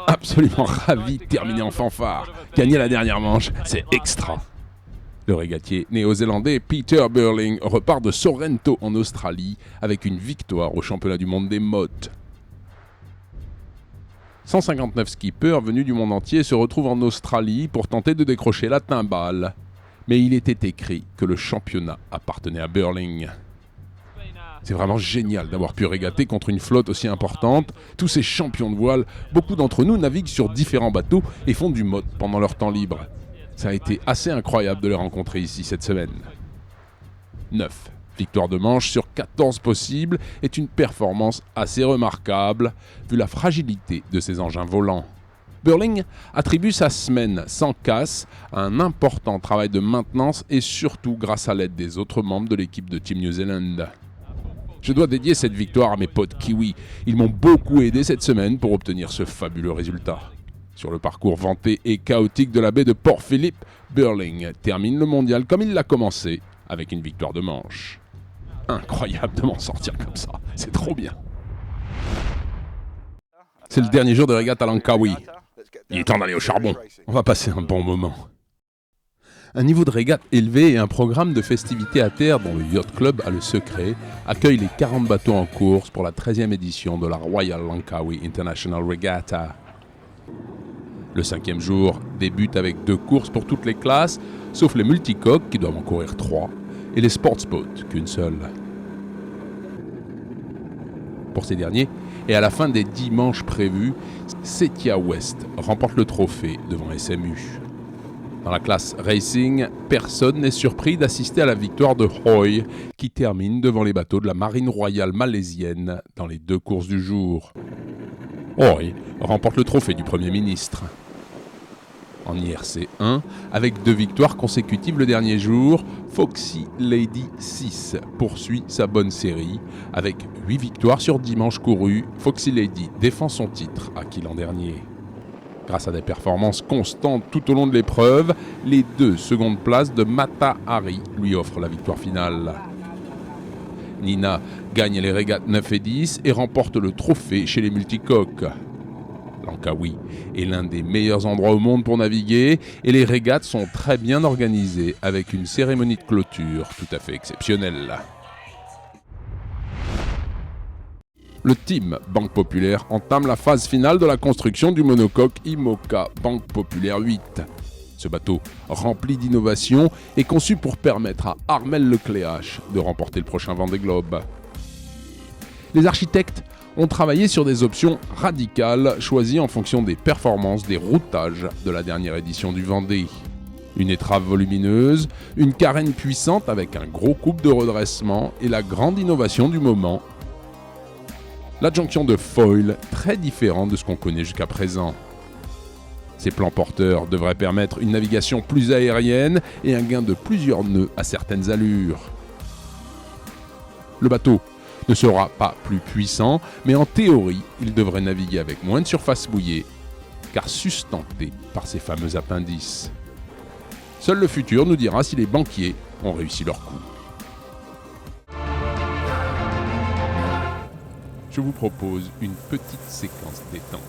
absolument ravi de terminer en fanfare. Gagner la dernière manche, c'est extra. Le régatier néo-zélandais Peter Burling repart de Sorrento en Australie avec une victoire au championnat du monde des mottes. 159 skippers venus du monde entier se retrouvent en Australie pour tenter de décrocher la timbale. Mais il était écrit que le championnat appartenait à Burling. C'est vraiment génial d'avoir pu régater contre une flotte aussi importante. Tous ces champions de voile, beaucoup d'entre nous naviguent sur différents bateaux et font du mott pendant leur temps libre. Ça a été assez incroyable de les rencontrer ici cette semaine. 9 victoires de manche sur 14 possibles est une performance assez remarquable vu la fragilité de ces engins volants. Burling attribue sa semaine sans casse à un important travail de maintenance et surtout grâce à l'aide des autres membres de l'équipe de Team New Zealand. Je dois dédier cette victoire à mes potes kiwis. Ils m'ont beaucoup aidé cette semaine pour obtenir ce fabuleux résultat. Sur le parcours vanté et chaotique de la baie de Port Phillip, Burling termine le mondial comme il l'a commencé, avec une victoire de manche. Incroyable de m'en sortir comme ça, c'est trop bien. C'est le dernier jour de régate à Langkawi. Il est temps d'aller au charbon, on va passer un bon moment. Un niveau de régate élevé et un programme de festivités à terre dont le Yacht Club a le secret accueille les 40 bateaux en course pour la 13e édition de la Royal Langkawi International Regatta. Le 5e jour débute avec 2 courses pour toutes les classes, sauf les multicoques qui doivent en courir 3 et les sportsboats qu'une seule. Pour ces derniers, et à la fin des 10 manches prévues, Setia West remporte le trophée devant SMU. Dans la classe Racing, personne n'est surpris d'assister à la victoire de Hoi, qui termine devant les bateaux de la Marine royale malaisienne dans les 2 courses du jour. Hoi remporte le trophée du Premier ministre. En IRC 1, avec 2 victoires consécutives le dernier jour, Foxy Lady 6 poursuit sa bonne série. Avec 8 victoires sur 10 manches courues, Foxy Lady défend son titre acquis l'an dernier. Grâce à des performances constantes tout au long de l'épreuve, les 2 secondes places de Mata Hari lui offrent la victoire finale. Nina gagne les régates 9 et 10 et remporte le trophée chez les multicoques. Langkawi est l'un des meilleurs endroits au monde pour naviguer et les régates sont très bien organisées avec une cérémonie de clôture tout à fait exceptionnelle. Le team Banque Populaire entame la phase finale de la construction du monocoque IMOCA Banque Populaire 8. Ce bateau, rempli d'innovations, est conçu pour permettre à Armel Lecléache de remporter le prochain Vendée Globe. Les architectes ont travaillé sur des options radicales choisies en fonction des performances des routages de la dernière édition du Vendée. Une étrave volumineuse, une carène puissante avec un gros couple de redressement et la grande innovation du moment, l'adjonction de foil très différent de ce qu'on connaît jusqu'à présent. Ces plans porteurs devraient permettre une navigation plus aérienne et un gain de plusieurs nœuds à certaines allures. Le bateau ne sera pas plus puissant, mais en théorie, il devrait naviguer avec moins de surface mouillée, car sustenté par ces fameux appendices. Seul le futur nous dira si les banquiers ont réussi leur coup. Je vous propose une petite séquence détente.